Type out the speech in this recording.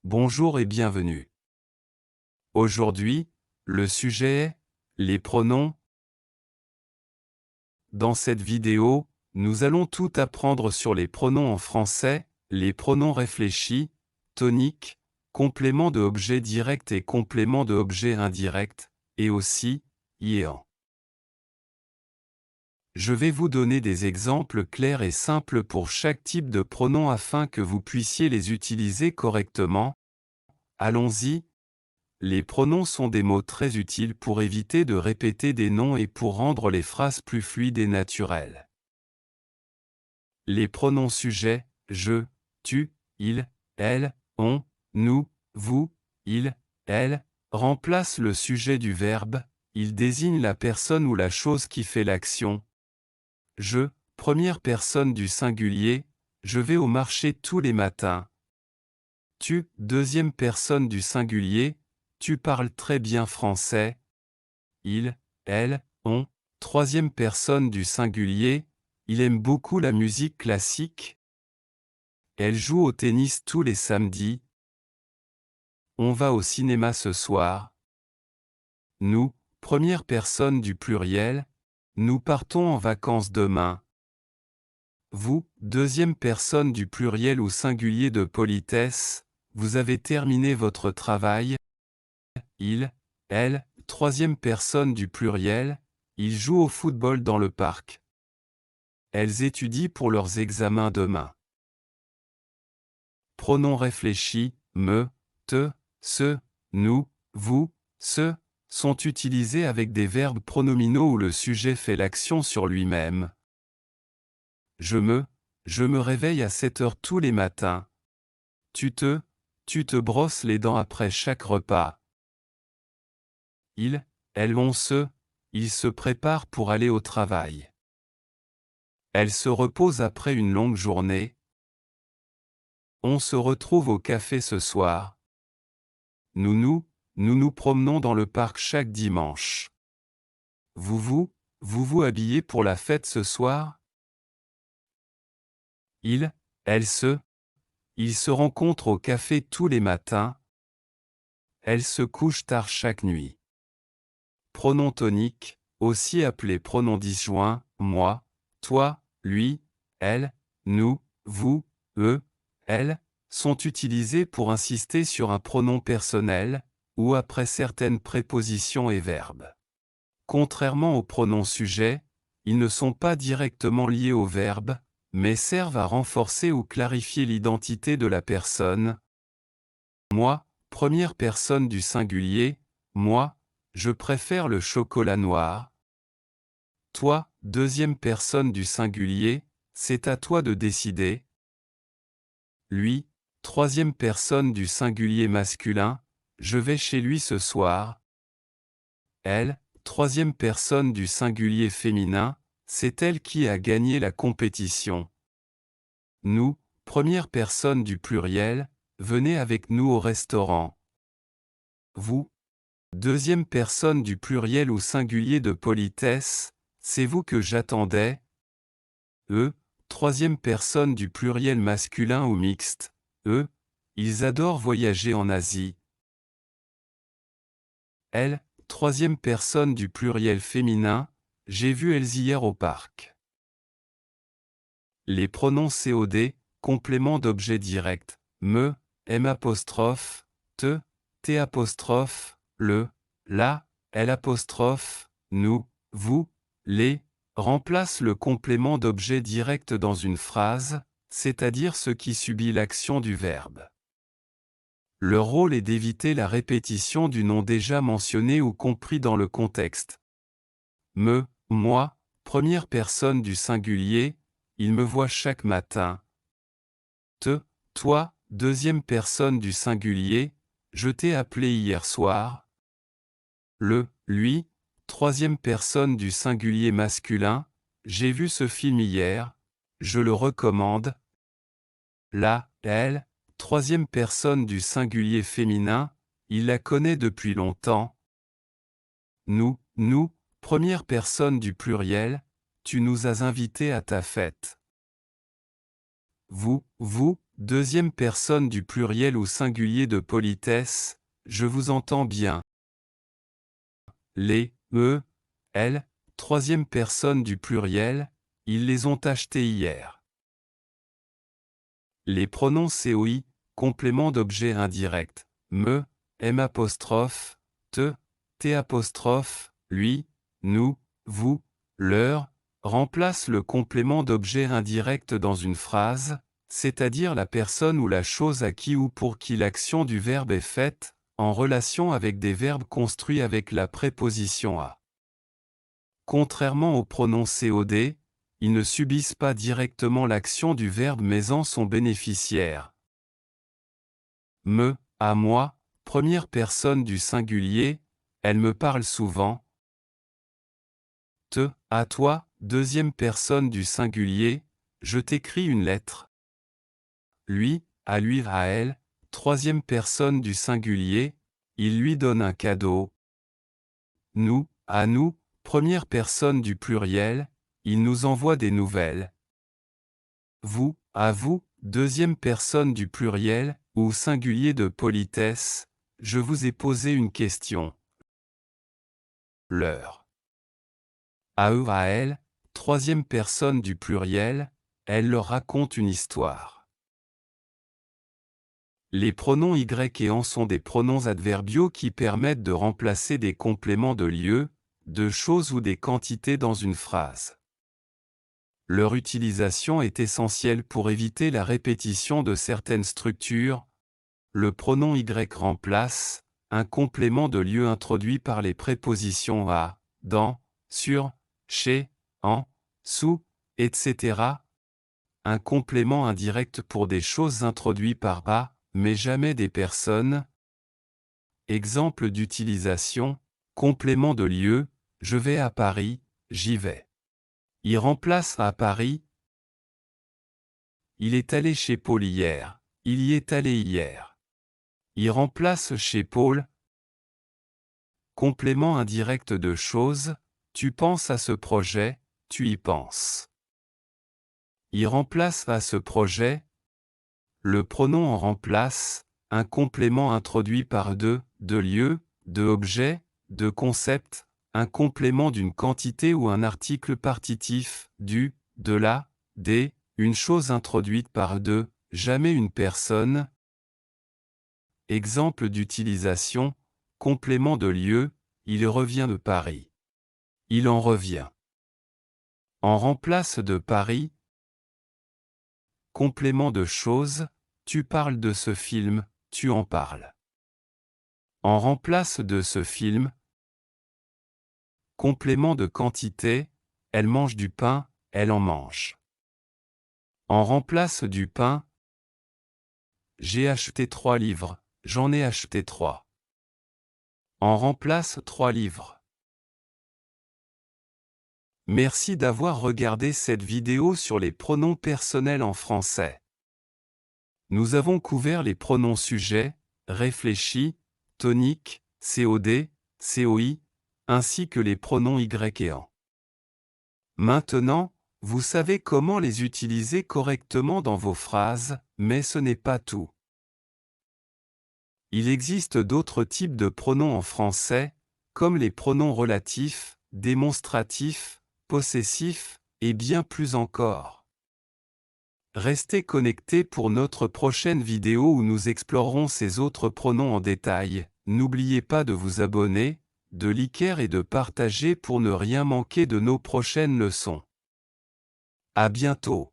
Bonjour et bienvenue. Aujourd'hui, le sujet est les pronoms. Dans cette vidéo, nous allons tout apprendre sur les pronoms en français, les pronoms réfléchis, toniques, compléments de objet direct et compléments de objet indirect, et aussi, iéant. Je vais vous donner des exemples clairs et simples pour chaque type de pronom afin que vous puissiez les utiliser correctement. Allons-y. Les pronoms sont des mots très utiles pour éviter de répéter des noms et pour rendre les phrases plus fluides et naturelles. Les pronoms sujets, je, tu, il, elle, on, nous, vous, il, elle, remplacent le sujet du verbe, ils désignent la personne ou la chose qui fait l'action. Je, première personne du singulier, je vais au marché tous les matins. Tu, deuxième personne du singulier, tu parles très bien français. Il, elle, on, troisième personne du singulier, il aime beaucoup la musique classique. Elle joue au tennis tous les samedis. On va au cinéma ce soir. Nous, première personne du pluriel, nous partons en vacances demain. Vous, deuxième personne du pluriel ou singulier de politesse, vous avez terminé votre travail. Il, elle, troisième personne du pluriel, ils jouent au football dans le parc. Elles étudient pour leurs examens demain. Pronoms réfléchis, me, te, ce, nous, vous, ce, sont utilisés avec des verbes pronominaux où le sujet fait l'action sur lui-même. Je me réveille à 7 heures tous les matins. Tu te brosses les dents après chaque repas. Elles ils se préparent pour aller au travail. Elle se repose après une longue journée. On se retrouve au café ce soir. Nous nous promenons dans le parc chaque dimanche. Vous habillez pour la fête ce soir? Elle ils se rencontrent au café tous les matins. Elles se couchent tard chaque nuit. Pronom tonique, aussi appelé pronom disjoint, moi, toi, lui, elle, nous, vous, eux, elles, sont utilisés pour insister sur un pronom personnel, ou après certaines prépositions et verbes. Contrairement aux pronoms sujets, ils ne sont pas directement liés au verbe, mais servent à renforcer ou clarifier l'identité de la personne. Moi, première personne du singulier, moi, je préfère le chocolat noir. Toi, deuxième personne du singulier, c'est à toi de décider. Lui, troisième personne du singulier masculin, je vais chez lui ce soir. Elle, troisième personne du singulier féminin, c'est elle qui a gagné la compétition. Nous, première personne du pluriel, venez avec nous au restaurant. Vous, deuxième personne du pluriel ou singulier de politesse, c'est vous que j'attendais. Eux, troisième personne du pluriel masculin ou mixte, eux, ils adorent voyager en Asie. Elle, troisième personne du pluriel féminin, j'ai vu elles hier au parc. Les pronoms COD, complément d'objet direct, me, m', te, t', le, la, l', nous, vous, les, remplacent le complément d'objet direct dans une phrase, c'est-à-dire ce qui subit l'action du verbe. Leur rôle est d'éviter la répétition du nom déjà mentionné ou compris dans le contexte. Me, moi, première personne du singulier, il me voit chaque matin. Te, toi, deuxième personne du singulier, je t'ai appelé hier soir. Le, lui, troisième personne du singulier masculin, j'ai vu ce film hier, je le recommande. La, elle, troisième personne du singulier féminin, il la connaît depuis longtemps. Nous, première personne du pluriel, tu nous as invités à ta fête. Vous, deuxième personne du pluriel ou singulier de politesse, je vous entends bien. Les, elles, troisième personne du pluriel, ils les ont achetés hier. Les pronoms COI, complément d'objet indirect, me, m', te, t', lui, nous, vous, leur, remplacent le complément d'objet indirect dans une phrase, c'est-à-dire la personne ou la chose à qui ou pour qui l'action du verbe est faite, en relation avec des verbes construits avec la préposition à. Contrairement aux pronoms COD, ils ne subissent pas directement l'action du verbe mais en sont bénéficiaires. Me, à moi, première personne du singulier, elle me parle souvent. Te, à toi, deuxième personne du singulier, je t'écris une lettre. Lui, à elle, troisième personne du singulier, il lui donne un cadeau. Nous, à nous, première personne du pluriel, il nous envoie des nouvelles. Vous, à vous, deuxième personne du pluriel, ou singulier de politesse, je vous ai posé une question. Leur. À eux, à elle, troisième personne du pluriel, elle leur raconte une histoire. Les pronoms y et en sont des pronoms adverbiaux qui permettent de remplacer des compléments de lieu, de choses ou des quantités dans une phrase. Leur utilisation est essentielle pour éviter la répétition de certaines structures. Le pronom y remplace un complément de lieu introduit par les prépositions à, dans, sur, chez, en, sous, etc. Un complément indirect pour des choses introduites par à, mais jamais des personnes. Exemple d'utilisation, complément de lieu, je vais à Paris, j'y vais. Il remplace à Paris. Il est allé chez Paul hier, il y est allé hier. Il remplace chez Paul. Complément indirect de chose, tu penses à ce projet, tu y penses. Il remplace à ce projet. Le pronom en remplace, un complément introduit par de lieu, de objet, de concept, un complément d'une quantité ou un article partitif, du, de la, des, une chose introduite par de, jamais une personne. Exemple d'utilisation, complément de lieu, il revient de Paris. Il en revient. En remplace de Paris. Complément de chose, tu parles de ce film, tu en parles. En remplace de ce film. Complément de quantité, elle mange du pain, elle en mange. En remplace du pain. J'ai acheté 3 livres, j'en ai acheté 3. En remplace 3 livres. Merci d'avoir regardé cette vidéo sur les pronoms personnels en français. Nous avons couvert les pronoms sujets, réfléchis, toniques, COD, COI, ainsi que les pronoms y et en. Maintenant, vous savez comment les utiliser correctement dans vos phrases, mais ce n'est pas tout. Il existe d'autres types de pronoms en français, comme les pronoms relatifs, démonstratifs, possessifs, et bien plus encore. Restez connectés pour notre prochaine vidéo où nous explorerons ces autres pronoms en détail. N'oubliez pas de vous abonner, de liker et de partager pour ne rien manquer de nos prochaines leçons. À bientôt.